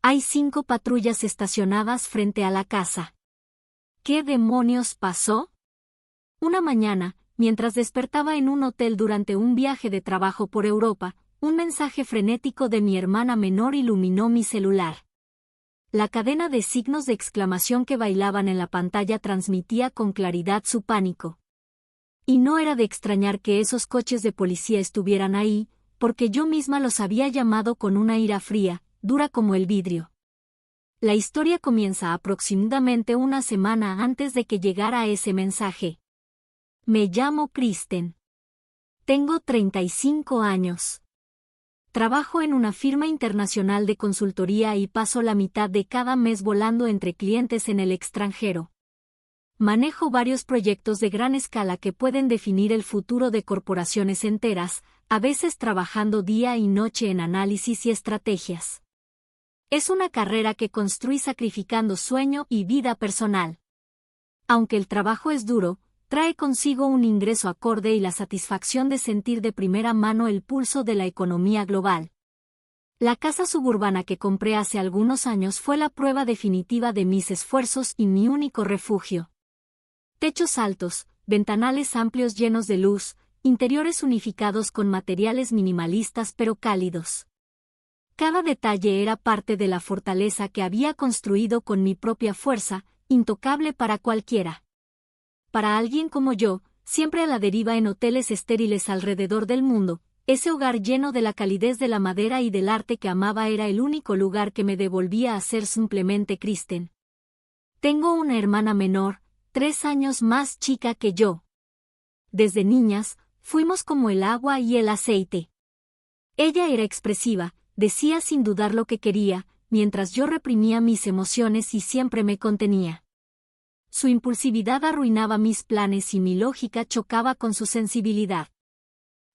Hay 5 patrullas estacionadas frente a la casa. ¿Qué demonios pasó? Una mañana, mientras despertaba en un hotel durante un viaje de trabajo por Europa, un mensaje frenético de mi hermana menor iluminó mi celular. La cadena de signos de exclamación que bailaban en la pantalla transmitía con claridad su pánico. Y no era de extrañar que esos coches de policía estuvieran ahí, porque yo misma los había llamado con una ira fría, dura como el vidrio. La historia comienza aproximadamente una semana antes de que llegara ese mensaje. Me llamo Kristen. Tengo 35 años. Trabajo en una firma internacional de consultoría y paso la mitad de cada mes volando entre clientes en el extranjero. Manejo varios proyectos de gran escala que pueden definir el futuro de corporaciones enteras, a veces trabajando día y noche en análisis y estrategias. Es una carrera que construí sacrificando sueño y vida personal. Aunque el trabajo es duro, trae consigo un ingreso acorde y la satisfacción de sentir de primera mano el pulso de la economía global. La casa suburbana que compré hace algunos años fue la prueba definitiva de mis esfuerzos y mi único refugio. Techos altos, ventanales amplios llenos de luz, interiores unificados con materiales minimalistas pero cálidos. Cada detalle era parte de la fortaleza que había construido con mi propia fuerza, intocable para cualquiera. Para alguien como yo, siempre a la deriva en hoteles estériles alrededor del mundo, ese hogar lleno de la calidez de la madera y del arte que amaba era el único lugar que me devolvía a ser simplemente Kristen. Tengo una hermana menor, 3 años más chica que yo. Desde niñas, fuimos como el agua y el aceite. Ella era expresiva, decía sin dudar lo que quería, mientras yo reprimía mis emociones y siempre me contenía. Su impulsividad arruinaba mis planes y mi lógica chocaba con su sensibilidad.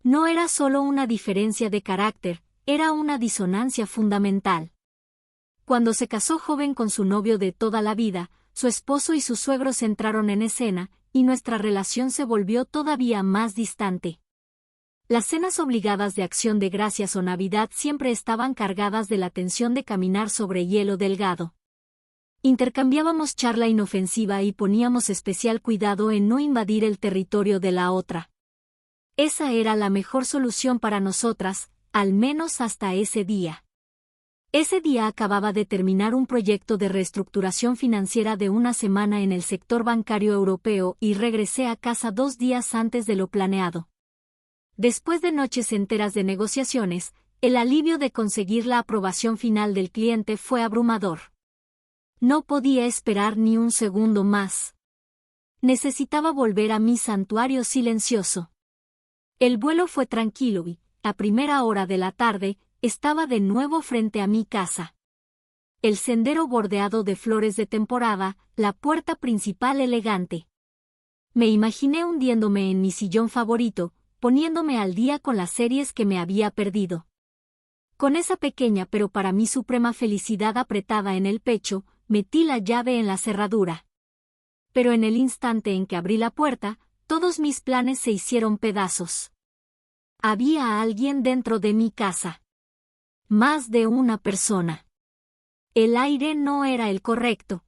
No era solo una diferencia de carácter, era una disonancia fundamental. Cuando se casó joven con su novio de toda la vida, su esposo y sus suegros entraron en escena, y nuestra relación se volvió todavía más distante. Las cenas obligadas de Acción de Gracias o Navidad siempre estaban cargadas de la tensión de caminar sobre hielo delgado. Intercambiábamos charla inofensiva y poníamos especial cuidado en no invadir el territorio de la otra. Esa era la mejor solución para nosotras, al menos hasta ese día. Ese día acababa de terminar un proyecto de reestructuración financiera de una semana en el sector bancario europeo y regresé a casa 2 días antes de lo planeado. Después de noches enteras de negociaciones, el alivio de conseguir la aprobación final del cliente fue abrumador. No podía esperar ni un segundo más. Necesitaba volver a mi santuario silencioso. El vuelo fue tranquilo y, a primera hora de la tarde, estaba de nuevo frente a mi casa. El sendero bordeado de flores de temporada, la puerta principal elegante. Me imaginé hundiéndome en mi sillón favorito, poniéndome al día con las series que me había perdido. Con esa pequeña pero para mí suprema felicidad apretada en el pecho, metí la llave en la cerradura. Pero en el instante en que abrí la puerta, todos mis planes se hicieron pedazos. Había alguien dentro de mi casa. Más de una persona. El aire no era el correcto.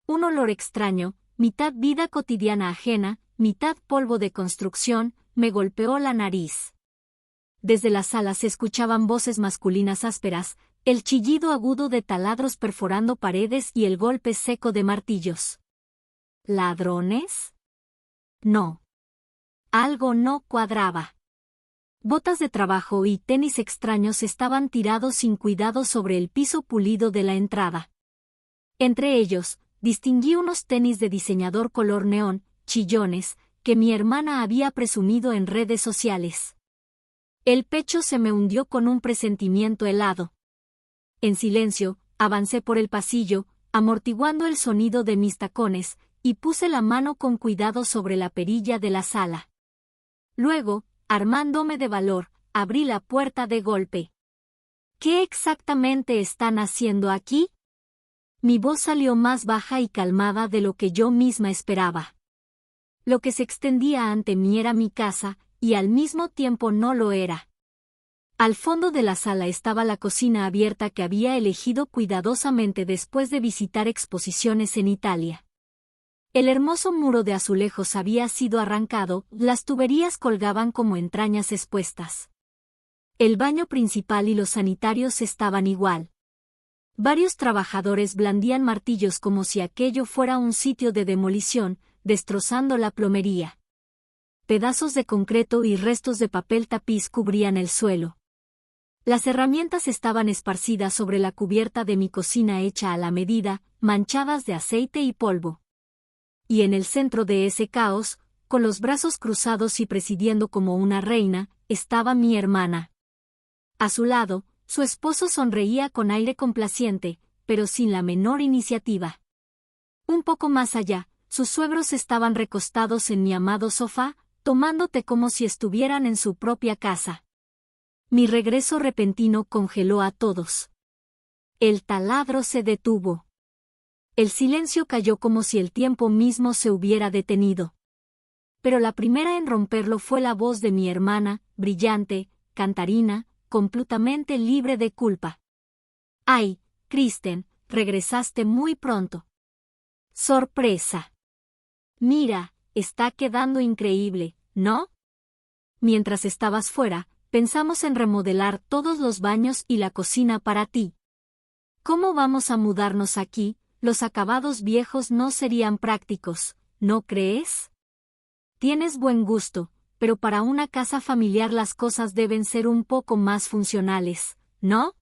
Un olor extraño, mitad vida cotidiana ajena, mitad polvo de construcción, me golpeó la nariz. Desde la sala se escuchaban voces masculinas ásperas, el chillido agudo de taladros perforando paredes y el golpe seco de martillos. ¿Ladrones? No. Algo no cuadraba. Botas de trabajo y tenis extraños estaban tirados sin cuidado sobre el piso pulido de la entrada. Entre ellos, distinguí unos tenis de diseñador color neón, chillones, que mi hermana había presumido en redes sociales. El pecho se me hundió con un presentimiento helado. En silencio, avancé por el pasillo, amortiguando el sonido de mis tacones, y puse la mano con cuidado sobre la perilla de la sala. Luego, armándome de valor, abrí la puerta de golpe. ¿Qué exactamente están haciendo aquí? Mi voz salió más baja y calmada de lo que yo misma esperaba. Lo que se extendía ante mí era mi casa, y al mismo tiempo no lo era. Al fondo de la sala estaba la cocina abierta que había elegido cuidadosamente después de visitar exposiciones en Italia. El hermoso muro de azulejos había sido arrancado, las tuberías colgaban como entrañas expuestas. El baño principal y los sanitarios estaban igual. Varios trabajadores blandían martillos como si aquello fuera un sitio de demolición, destrozando la plomería. Pedazos de concreto y restos de papel tapiz cubrían el suelo. Las herramientas estaban esparcidas sobre la cubierta de mi cocina hecha a la medida, manchadas de aceite y polvo. Y en el centro de ese caos, con los brazos cruzados y presidiendo como una reina, estaba mi hermana. A su lado, su esposo sonreía con aire complaciente, pero sin la menor iniciativa. Un poco más allá, sus suegros estaban recostados en mi amado sofá, tomando té como si estuvieran en su propia casa. Mi regreso repentino congeló a todos. El taladro se detuvo. El silencio cayó como si el tiempo mismo se hubiera detenido. Pero la primera en romperlo fue la voz de mi hermana, brillante, cantarina, completamente libre de culpa. «Ay, Kristen, regresaste muy pronto». ¡Sorpresa! Mira, está quedando increíble, ¿no? Mientras estabas fuera, pensamos en remodelar todos los baños y la cocina para ti. ¿Cómo vamos a mudarnos aquí? Los acabados viejos no serían prácticos, ¿no crees? Tienes buen gusto, pero para una casa familiar las cosas deben ser un poco más funcionales, ¿no?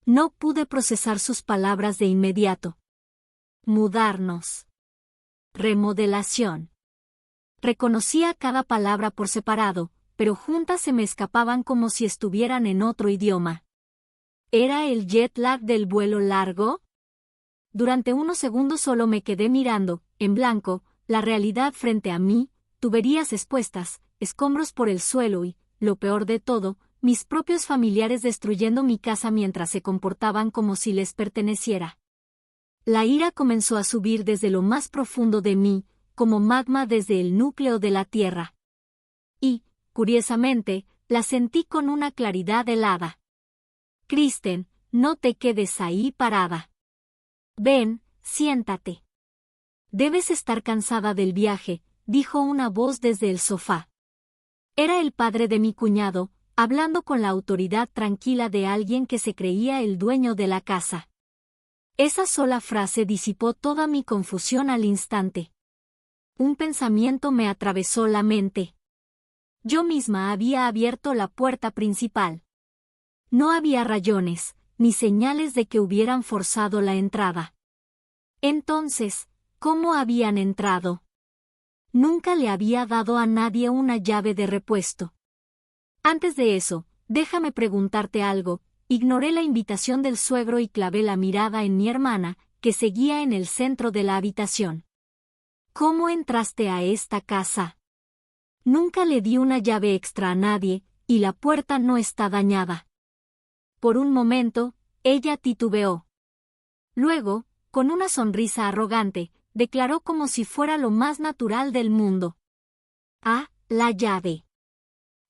No pude procesar sus palabras de inmediato. Mudarnos. Remodelación. Reconocía cada palabra por separado, pero juntas se me escapaban como si estuvieran en otro idioma. ¿Era el jet lag del vuelo largo? Durante unos segundos solo me quedé mirando, en blanco, la realidad frente a mí, tuberías expuestas, escombros por el suelo y, lo peor de todo, mis propios familiares destruyendo mi casa mientras se comportaban como si les perteneciera. La ira comenzó a subir desde lo más profundo de mí, como magma desde el núcleo de la tierra. Y, curiosamente, la sentí con una claridad helada. Kristen, no te quedes ahí parada. Ven, siéntate. Debes estar cansada del viaje, dijo una voz desde el sofá. Era el padre de mi cuñado, hablando con la autoridad tranquila de alguien que se creía el dueño de la casa. Esa sola frase disipó toda mi confusión al instante. Un pensamiento me atravesó la mente. Yo misma había abierto la puerta principal. No había rayones, ni señales de que hubieran forzado la entrada. Entonces, ¿cómo habían entrado? Nunca le había dado a nadie una llave de repuesto. Antes de eso, déjame preguntarte algo. Ignoré la invitación del suegro y clavé la mirada en mi hermana, que seguía en el centro de la habitación. ¿Cómo entraste a esta casa? Nunca le di una llave extra a nadie, y la puerta no está dañada. Por un momento, ella titubeó. Luego, con una sonrisa arrogante, declaró como si fuera lo más natural del mundo. «Ah, la llave.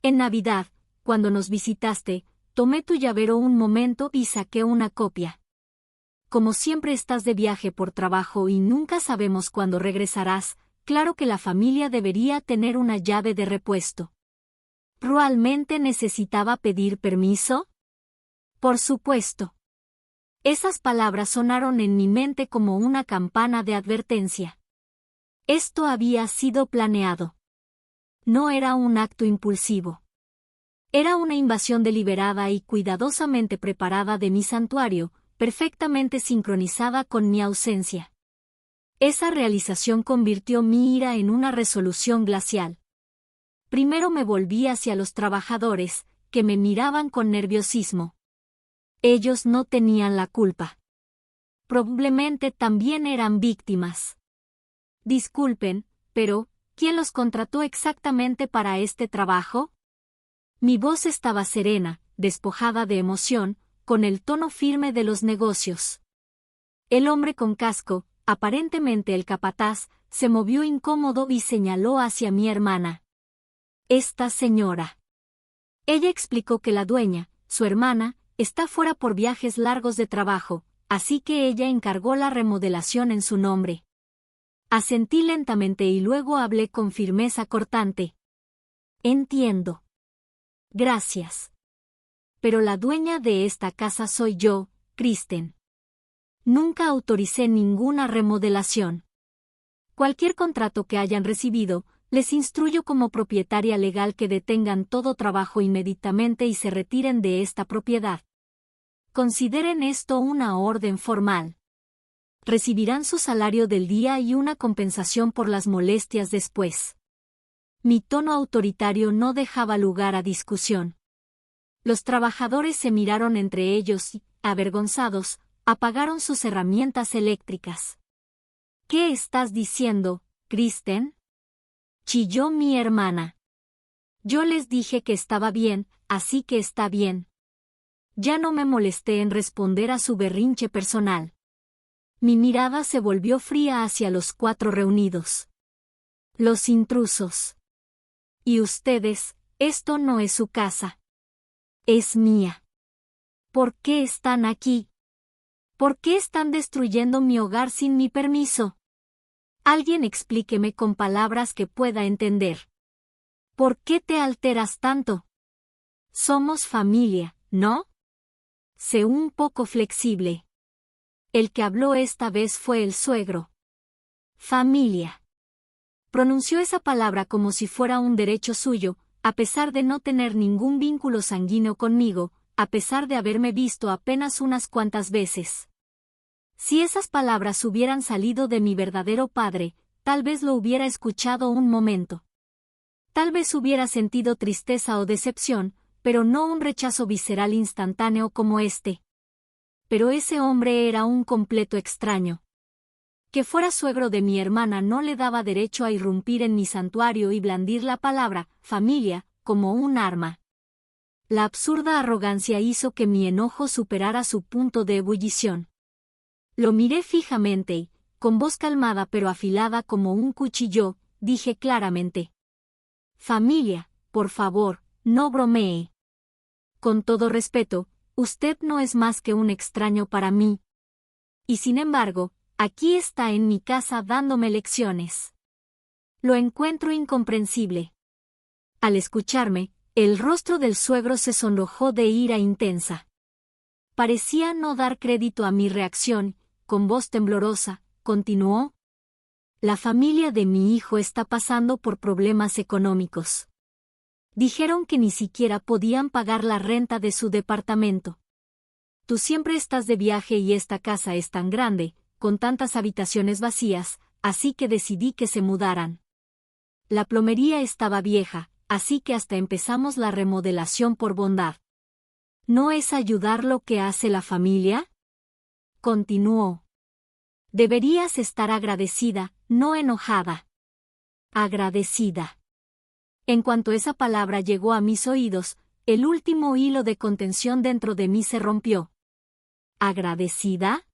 En Navidad, cuando nos visitaste, tomé tu llavero un momento y saqué una copia. Como siempre estás de viaje por trabajo y nunca sabemos cuándo regresarás, claro que la familia debería tener una llave de repuesto». ¿Realmente necesitaba pedir permiso? Por supuesto. Esas palabras sonaron en mi mente como una campana de advertencia. Esto había sido planeado. No era un acto impulsivo. Era una invasión deliberada y cuidadosamente preparada de mi santuario, perfectamente sincronizada con mi ausencia. Esa realización convirtió mi ira en una resolución glacial. Primero me volví hacia los trabajadores, que me miraban con nerviosismo. Ellos no tenían la culpa. Probablemente también eran víctimas. Disculpen, pero, ¿quién los contrató exactamente para este trabajo? Mi voz estaba serena, despojada de emoción, con el tono firme de los negocios. El hombre con casco, aparentemente el capataz, se movió incómodo y señaló hacia mi hermana. Esta señora. Ella explicó que la dueña, su hermana, está fuera por viajes largos de trabajo, así que ella encargó la remodelación en su nombre. Asentí lentamente y luego hablé con firmeza cortante. Entiendo. Gracias. Pero la dueña de esta casa soy yo, Kristen. Nunca autoricé ninguna remodelación. Cualquier contrato que hayan recibido, les instruyo como propietaria legal que detengan todo trabajo inmediatamente y se retiren de esta propiedad. Consideren esto una orden formal. Recibirán su salario del día y una compensación por las molestias después. Mi tono autoritario no dejaba lugar a discusión. Los trabajadores se miraron entre ellos y, avergonzados, apagaron sus herramientas eléctricas. ¿Qué estás diciendo, Kristen? Chilló mi hermana. Yo les dije que estaba bien, así que está bien. Ya no me molesté en responder a su berrinche personal. Mi mirada se volvió fría hacia los 4 reunidos. Los intrusos. Y ustedes, esto no es su casa. Es mía. ¿Por qué están aquí? ¿Por qué están destruyendo mi hogar sin mi permiso? Alguien explíqueme con palabras que pueda entender. ¿Por qué te alteras tanto? Somos familia, ¿no? Sé un poco flexible. El que habló esta vez fue el suegro. Familia. Pronunció esa palabra como si fuera un derecho suyo, a pesar de no tener ningún vínculo sanguíneo conmigo, a pesar de haberme visto apenas unas cuantas veces. Si esas palabras hubieran salido de mi verdadero padre, tal vez lo hubiera escuchado un momento. Tal vez hubiera sentido tristeza o decepción, pero no un rechazo visceral instantáneo como este. Pero ese hombre era un completo extraño. Que fuera suegro de mi hermana no le daba derecho a irrumpir en mi santuario y blandir la palabra, familia, como un arma. La absurda arrogancia hizo que mi enojo superara su punto de ebullición. Lo miré fijamente y, con voz calmada pero afilada como un cuchillo, dije claramente. Familia, por favor, no bromee. Con todo respeto, usted no es más que un extraño para mí. Y sin embargo, aquí está en mi casa dándome lecciones. Lo encuentro incomprensible. Al escucharme, el rostro del suegro se sonrojó de ira intensa. Parecía no dar crédito a mi reacción. Con voz temblorosa, continuó. La familia de mi hijo está pasando por problemas económicos. Dijeron que ni siquiera podían pagar la renta de su departamento. Tú siempre estás de viaje y esta casa es tan grande, con tantas habitaciones vacías, así que decidí que se mudaran. La plomería estaba vieja, así que hasta empezamos la remodelación por bondad. ¿No es ayudar lo que hace la familia? Continuó. Deberías estar agradecida, no enojada. Agradecida. En cuanto esa palabra llegó a mis oídos, el último hilo de contención dentro de mí se rompió. ¿Agradecida?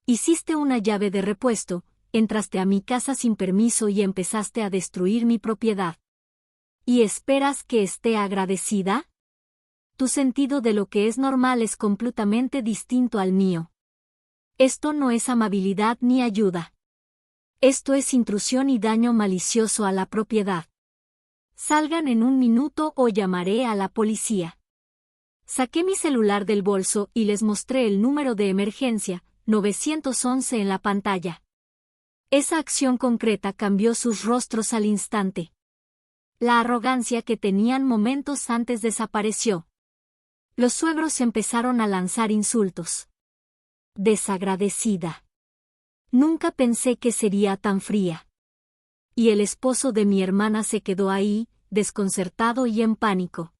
Hiciste una llave de repuesto, entraste a mi casa sin permiso y empezaste a destruir mi propiedad. ¿Y esperas que esté agradecida? Tu sentido de lo que es normal es completamente distinto al mío. Esto no es amabilidad ni ayuda. Esto es intrusión y daño malicioso a la propiedad. Salgan en un minuto o llamaré a la policía. Saqué mi celular del bolso y les mostré el número de emergencia, 911 en la pantalla. Esa acción concreta cambió sus rostros al instante. La arrogancia que tenían momentos antes desapareció. Los suegros empezaron a lanzar insultos. Desagradecida. Nunca pensé que sería tan fría. Y el esposo de mi hermana se quedó ahí, desconcertado y en pánico.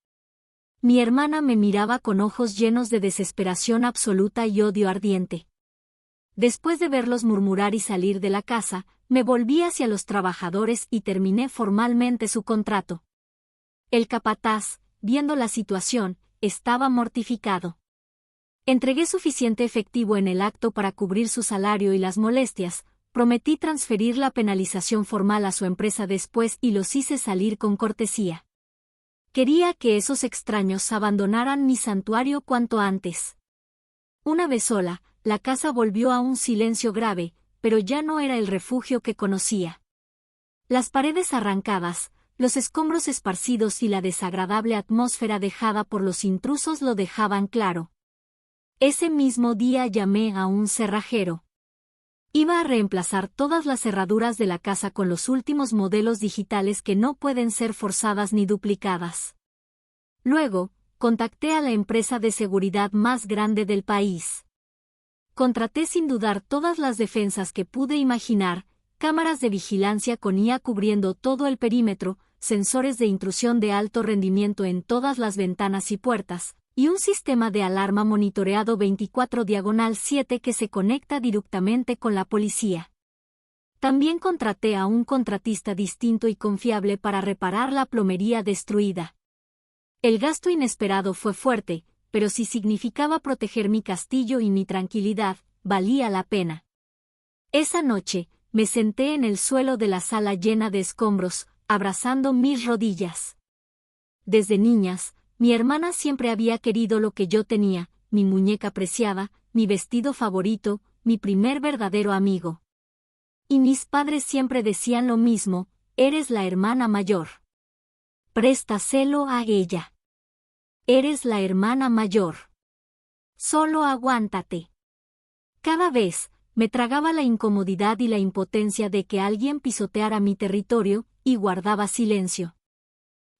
Mi hermana me miraba con ojos llenos de desesperación absoluta y odio ardiente. Después de verlos murmurar y salir de la casa, me volví hacia los trabajadores y terminé formalmente su contrato. El capataz, viendo la situación, estaba mortificado. Entregué suficiente efectivo en el acto para cubrir su salario y las molestias, prometí transferir la penalización formal a su empresa después y los hice salir con cortesía. Quería que esos extraños abandonaran mi santuario cuanto antes. Una vez sola, la casa volvió a un silencio grave, pero ya no era el refugio que conocía. Las paredes arrancadas, los escombros esparcidos y la desagradable atmósfera dejada por los intrusos lo dejaban claro. Ese mismo día llamé a un cerrajero. Iba a reemplazar todas las cerraduras de la casa con los últimos modelos digitales que no pueden ser forzadas ni duplicadas. Luego, contacté a la empresa de seguridad más grande del país. Contraté sin dudar todas las defensas que pude imaginar, cámaras de vigilancia con IA cubriendo todo el perímetro, sensores de intrusión de alto rendimiento en todas las ventanas y puertas, y un sistema de alarma monitoreado 24/7 que se conecta directamente con la policía. También contraté a un contratista distinto y confiable para reparar la plomería destruida. El gasto inesperado fue fuerte, pero si significaba proteger mi castillo y mi tranquilidad, valía la pena. Esa noche, me senté en el suelo de la sala llena de escombros, abrazando mis rodillas. Desde niñas, mi hermana siempre había querido lo que yo tenía, mi muñeca preciada, mi vestido favorito, mi primer verdadero amigo. Y mis padres siempre decían lo mismo: eres la hermana mayor. Préstaselo a ella. Eres la hermana mayor. Solo aguántate. Cada vez, me tragaba la incomodidad y la impotencia de que alguien pisoteara mi territorio, y guardaba silencio.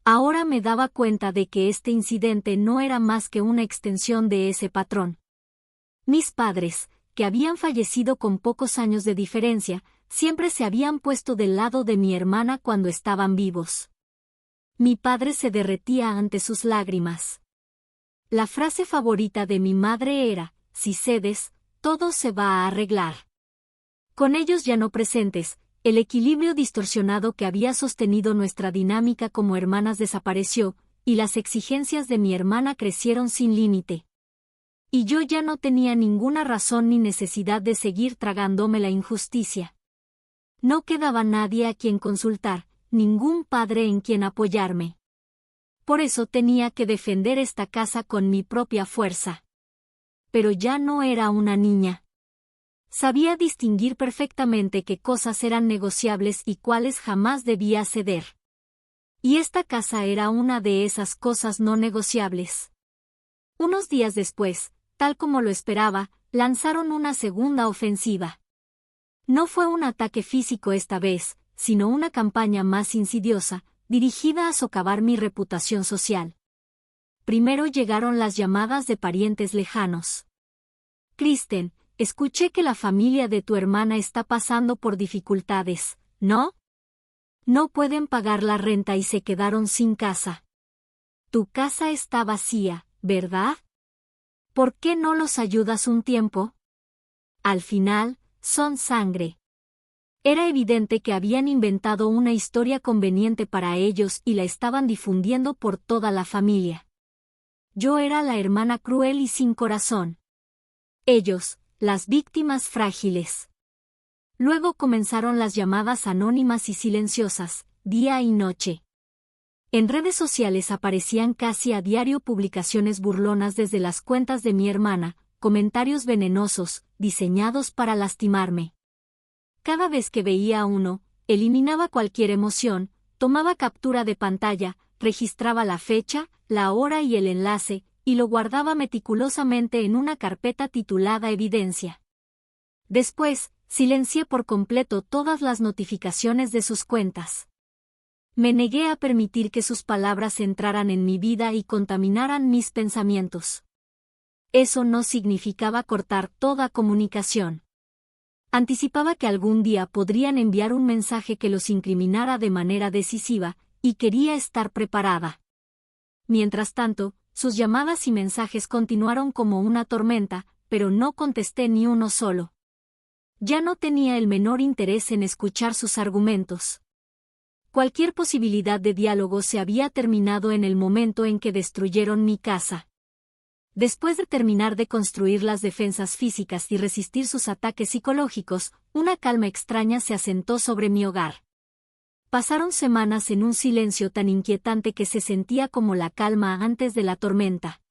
Ahora me daba cuenta de que este incidente no era más que una extensión de ese patrón. Mis padres, que habían fallecido con pocos años de diferencia, siempre se habían puesto del lado de mi hermana cuando estaban vivos. Mi padre se derretía ante sus lágrimas. La frase favorita de mi madre era: si cedes, todo se va a arreglar. Con ellos ya no presentes, el equilibrio distorsionado que había sostenido nuestra dinámica como hermanas desapareció, y las exigencias de mi hermana crecieron sin límite. Y yo ya no tenía ninguna razón ni necesidad de seguir tragándome la injusticia. No quedaba nadie a quien consultar, ningún padre en quien apoyarme. Por eso tenía que defender esta casa con mi propia fuerza. Pero ya no era una niña. Sabía distinguir perfectamente qué cosas eran negociables y cuáles jamás debía ceder. Y esta casa era una de esas cosas no negociables. Unos días después, tal como lo esperaba, lanzaron una segunda ofensiva. No fue un ataque físico esta vez, sino una campaña más insidiosa, dirigida a socavar mi reputación social. Primero llegaron las llamadas de parientes lejanos. Kristen, escuché que la familia de tu hermana está pasando por dificultades, ¿no? No pueden pagar la renta y se quedaron sin casa. Tu casa está vacía, ¿verdad? ¿Por qué no los ayudas un tiempo? Al final, son sangre. Era evidente que habían inventado una historia conveniente para ellos y la estaban difundiendo por toda la familia. Yo era la hermana cruel y sin corazón. Ellos, las víctimas frágiles. Luego comenzaron las llamadas anónimas y silenciosas, día y noche. En redes sociales aparecían casi a diario publicaciones burlonas desde las cuentas de mi hermana, comentarios venenosos, diseñados para lastimarme. Cada vez que veía a uno, eliminaba cualquier emoción, tomaba captura de pantalla, registraba la fecha, la hora y el enlace, y lo guardaba meticulosamente en una carpeta titulada Evidencia. Después, silencié por completo todas las notificaciones de sus cuentas. Me negué a permitir que sus palabras entraran en mi vida y contaminaran mis pensamientos. Eso no significaba cortar toda comunicación. Anticipaba que algún día podrían enviar un mensaje que los incriminara de manera decisiva, y quería estar preparada. Mientras tanto, sus llamadas y mensajes continuaron como una tormenta, pero no contesté ni uno solo. Ya no tenía el menor interés en escuchar sus argumentos. Cualquier posibilidad de diálogo se había terminado en el momento en que destruyeron mi casa. Después de terminar de construir las defensas físicas y resistir sus ataques psicológicos, una calma extraña se asentó sobre mi hogar. Pasaron semanas en un silencio tan inquietante que se sentía como la calma antes de la tormenta.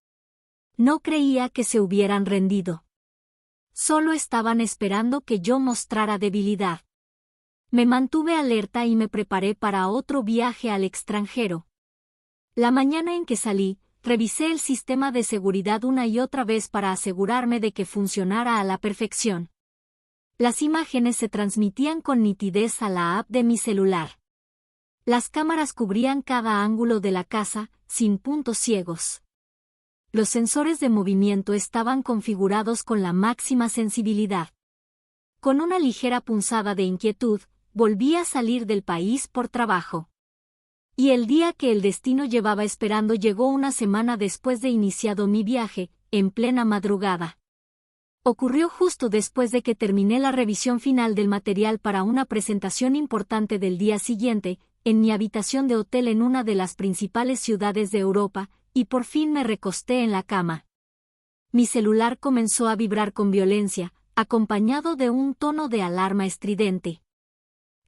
No creía que se hubieran rendido. Solo estaban esperando que yo mostrara debilidad. Me mantuve alerta y me preparé para otro viaje al extranjero. La mañana en que salí, revisé el sistema de seguridad una y otra vez para asegurarme de que funcionara a la perfección. Las imágenes se transmitían con nitidez a la app de mi celular. Las cámaras cubrían cada ángulo de la casa, sin puntos ciegos. Los sensores de movimiento estaban configurados con la máxima sensibilidad. Con una ligera punzada de inquietud, volví a salir del país por trabajo. Y el día que el destino llevaba esperando llegó una semana después de iniciado mi viaje, en plena madrugada. Ocurrió justo después de que terminé la revisión final del material para una presentación importante del día siguiente, en mi habitación de hotel en una de las principales ciudades de Europa, y por fin me recosté en la cama. Mi celular comenzó a vibrar con violencia, acompañado de un tono de alarma estridente.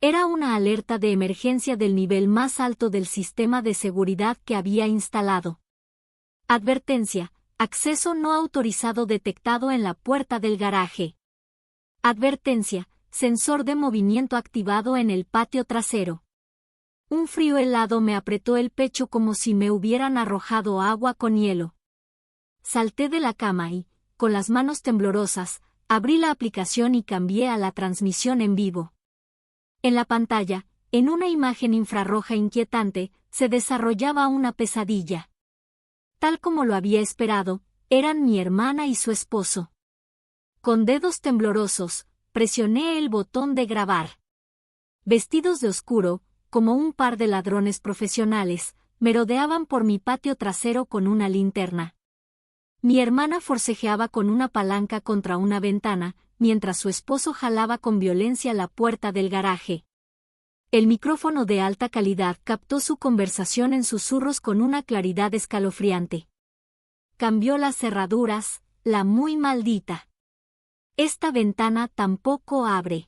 Era una alerta de emergencia del nivel más alto del sistema de seguridad que había instalado. Advertencia: acceso no autorizado detectado en la puerta del garaje. Advertencia: sensor de movimiento activado en el patio trasero. Un frío helado me apretó el pecho como si me hubieran arrojado agua con hielo. Salté de la cama y, con las manos temblorosas, abrí la aplicación y cambié a la transmisión en vivo. En la pantalla, en una imagen infrarroja inquietante, se desarrollaba una pesadilla. Tal como lo había esperado, eran mi hermana y su esposo. Con dedos temblorosos, presioné el botón de grabar. Vestidos de oscuro, como un par de ladrones profesionales, merodeaban por mi patio trasero con una linterna. Mi hermana forcejeaba con una palanca contra una ventana, mientras su esposo jalaba con violencia la puerta del garaje. El micrófono de alta calidad captó su conversación en susurros con una claridad escalofriante. Cambió las cerraduras, la muy maldita. Esta ventana tampoco abre.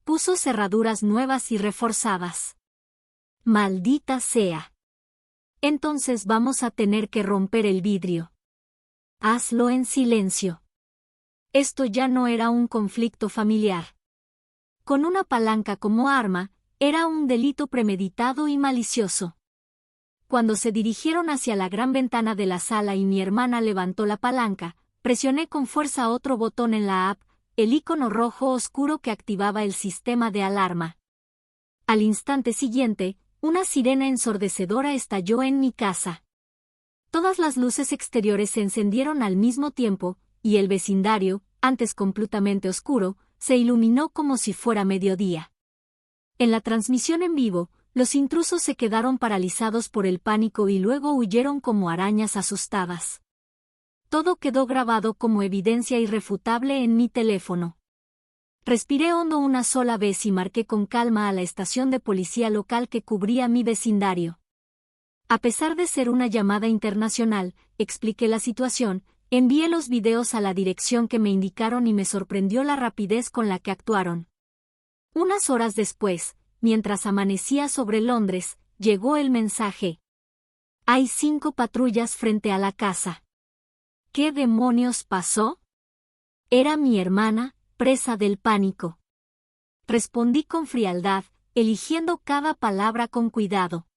Puso cerraduras nuevas y reforzadas. Maldita sea. Entonces vamos a tener que romper el vidrio. Hazlo en silencio. Esto ya no era un conflicto familiar. Con una palanca como arma, era un delito premeditado y malicioso. Cuando se dirigieron hacia la gran ventana de la sala y mi hermana levantó la palanca, presioné con fuerza otro botón en la app, el icono rojo oscuro que activaba el sistema de alarma. Al instante siguiente, una sirena ensordecedora estalló en mi casa. Todas las luces exteriores se encendieron al mismo tiempo, y el vecindario, antes completamente oscuro, se iluminó como si fuera mediodía. En la transmisión en vivo, los intrusos se quedaron paralizados por el pánico y luego huyeron como arañas asustadas. Todo quedó grabado como evidencia irrefutable en mi teléfono. Respiré hondo una sola vez y marqué con calma a la estación de policía local que cubría mi vecindario. A pesar de ser una llamada internacional, expliqué la situación, envié los videos a la dirección que me indicaron y me sorprendió la rapidez con la que actuaron. Unas horas después, mientras amanecía sobre Londres, llegó el mensaje. Hay 5 patrullas frente a la casa. ¿Qué demonios pasó? Era mi hermana, presa del pánico. Respondí con frialdad, eligiendo cada palabra con cuidado.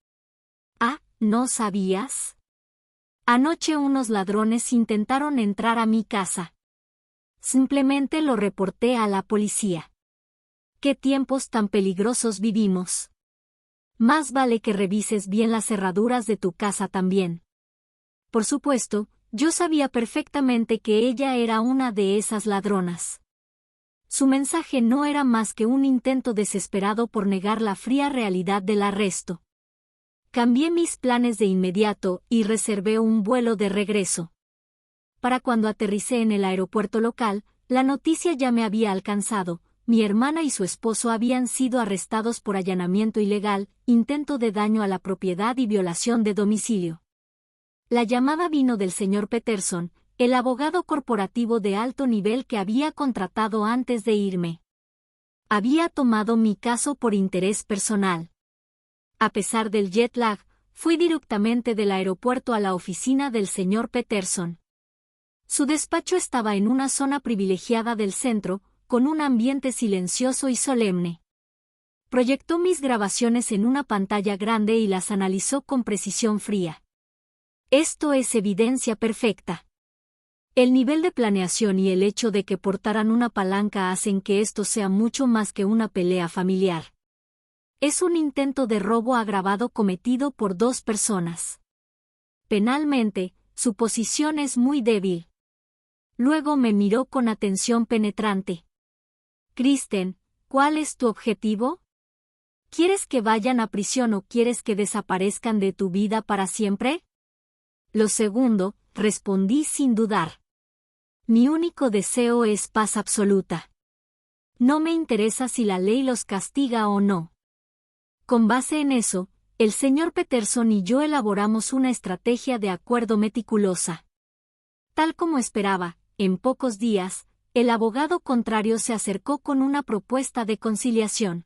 Ah, ¿no sabías? Anoche unos ladrones intentaron entrar a mi casa. Simplemente lo reporté a la policía. ¿Qué tiempos tan peligrosos vivimos? Más vale que revises bien las cerraduras de tu casa también. Por supuesto, yo sabía perfectamente que ella era una de esas ladronas. Su mensaje no era más que un intento desesperado por negar la fría realidad del arresto. Cambié mis planes de inmediato y reservé un vuelo de regreso. Para cuando aterricé en el aeropuerto local, la noticia ya me había alcanzado. Mi hermana y su esposo habían sido arrestados por allanamiento ilegal, intento de daño a la propiedad y violación de domicilio. La llamada vino del señor Peterson, el abogado corporativo de alto nivel que había contratado antes de irme. Había tomado mi caso por interés personal. A pesar del jet lag, fui directamente del aeropuerto a la oficina del señor Peterson. Su despacho estaba en una zona privilegiada del centro, con un ambiente silencioso y solemne. Proyectó mis grabaciones en una pantalla grande y las analizó con precisión fría. Esto es evidencia perfecta. El nivel de planeación y el hecho de que portaran una palanca hacen que esto sea mucho más que una pelea familiar. Es un intento de robo agravado cometido por dos personas. Penalmente, su posición es muy débil. Luego me miró con atención penetrante. Kristen, ¿cuál es tu objetivo? ¿Quieres que vayan a prisión o quieres que desaparezcan de tu vida para siempre? Lo segundo, respondí sin dudar. Mi único deseo es paz absoluta. No me interesa si la ley los castiga o no. Con base en eso, el señor Peterson y yo elaboramos una estrategia de acuerdo meticulosa. Tal como esperaba, en pocos días, el abogado contrario se acercó con una propuesta de conciliación.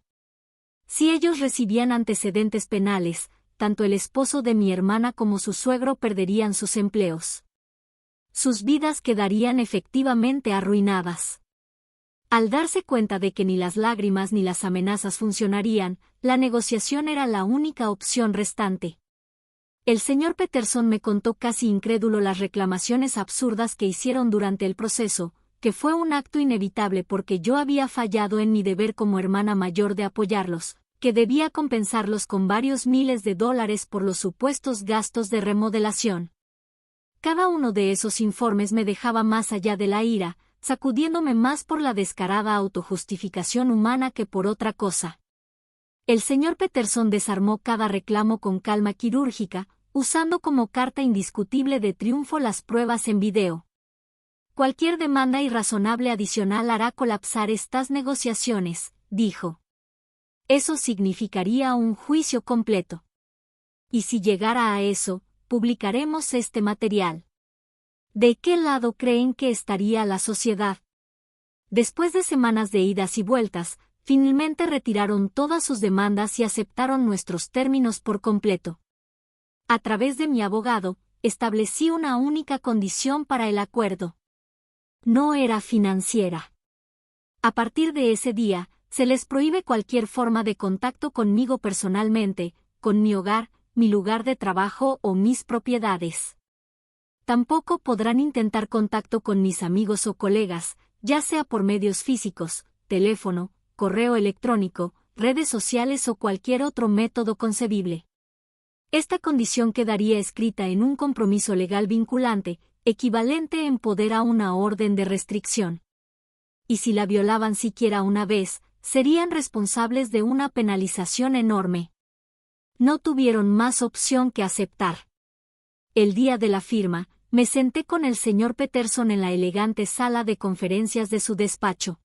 Si ellos recibían antecedentes penales, tanto el esposo de mi hermana como su suegro perderían sus empleos. Sus vidas quedarían efectivamente arruinadas. Al darse cuenta de que ni las lágrimas ni las amenazas funcionarían, la negociación era la única opción restante. El señor Peterson me contó casi incrédulo las reclamaciones absurdas que hicieron durante el proceso, que fue un acto inevitable porque yo había fallado en mi deber como hermana mayor de apoyarlos, que debía compensarlos con varios miles de dólares por los supuestos gastos de remodelación. Cada uno de esos informes me dejaba más allá de la ira, sacudiéndome más por la descarada autojustificación humana que por otra cosa. El señor Peterson desarmó cada reclamo con calma quirúrgica, usando como carta indiscutible de triunfo las pruebas en video. Cualquier demanda irrazonable adicional hará colapsar estas negociaciones, dijo. Eso significaría un juicio completo. Y si llegara a eso, publicaremos este material. ¿De qué lado creen que estaría la sociedad? Después de semanas de idas y vueltas, finalmente retiraron todas sus demandas y aceptaron nuestros términos por completo. A través de mi abogado, establecí una única condición para el acuerdo. No era financiera. A partir de ese día, se les prohíbe cualquier forma de contacto conmigo personalmente, con mi hogar, mi lugar de trabajo o mis propiedades. Tampoco podrán intentar contacto con mis amigos o colegas, ya sea por medios físicos, teléfono, correo electrónico, redes sociales o cualquier otro método concebible. Esta condición quedaría escrita en un compromiso legal vinculante, equivalente en poder a una orden de restricción. Y si la violaban siquiera una vez, serían responsables de una penalización enorme. No tuvieron más opción que aceptar. El día de la firma, me senté con el señor Peterson en la elegante sala de conferencias de su despacho.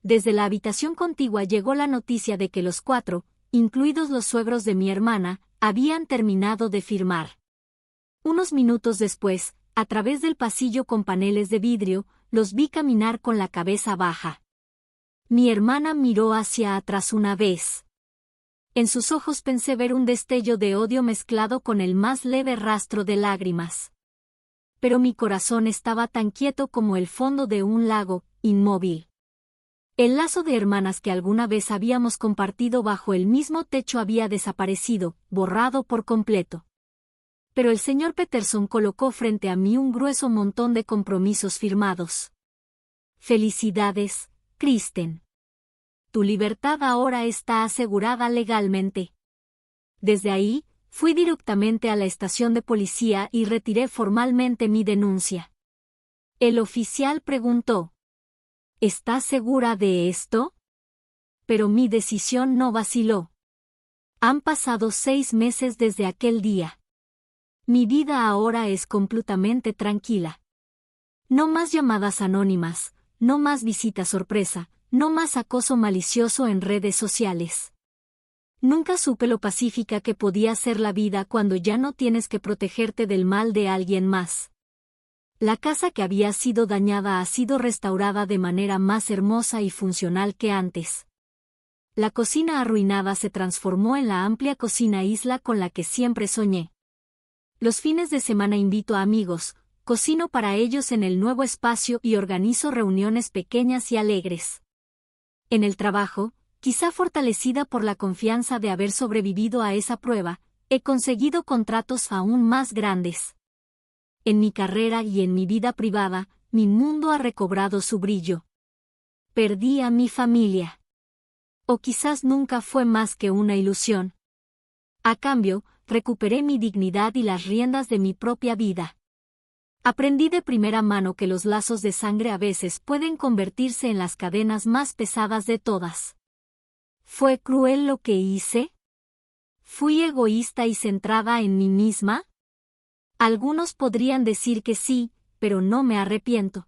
Desde la habitación contigua llegó la noticia de que los cuatro, incluidos los suegros de mi hermana, habían terminado de firmar. Unos minutos después, a través del pasillo con paneles de vidrio, los vi caminar con la cabeza baja. Mi hermana miró hacia atrás una vez. En sus ojos pensé ver un destello de odio mezclado con el más leve rastro de lágrimas. Pero mi corazón estaba tan quieto como el fondo de un lago, inmóvil. El lazo de hermanas que alguna vez habíamos compartido bajo el mismo techo había desaparecido, borrado por completo. Pero el señor Peterson colocó frente a mí un grueso montón de compromisos firmados. Felicidades, Kristen. Tu libertad ahora está asegurada legalmente. Desde ahí, fui directamente a la estación de policía y retiré formalmente mi denuncia. El oficial preguntó: ¿Estás segura de esto? Pero mi decisión no vaciló. Han pasado 6 meses desde aquel día. Mi vida ahora es completamente tranquila. No más llamadas anónimas, no más visitas sorpresa, no más acoso malicioso en redes sociales. Nunca supe lo pacífica que podía ser la vida cuando ya no tienes que protegerte del mal de alguien más. La casa que había sido dañada ha sido restaurada de manera más hermosa y funcional que antes. La cocina arruinada se transformó en la amplia cocina isla con la que siempre soñé. Los fines de semana invito a amigos, cocino para ellos en el nuevo espacio y organizo reuniones pequeñas y alegres. En el trabajo, quizá fortalecida por la confianza de haber sobrevivido a esa prueba, he conseguido contratos aún más grandes. En mi carrera y en mi vida privada, mi mundo ha recobrado su brillo. Perdí a mi familia. O quizás nunca fue más que una ilusión. A cambio, recuperé mi dignidad y las riendas de mi propia vida. Aprendí de primera mano que los lazos de sangre a veces pueden convertirse en las cadenas más pesadas de todas. ¿Fue cruel lo que hice? ¿Fui egoísta y centrada en mí misma? Algunos podrían decir que sí, pero no me arrepiento.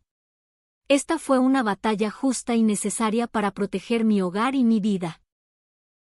Esta fue una batalla justa y necesaria para proteger mi hogar y mi vida.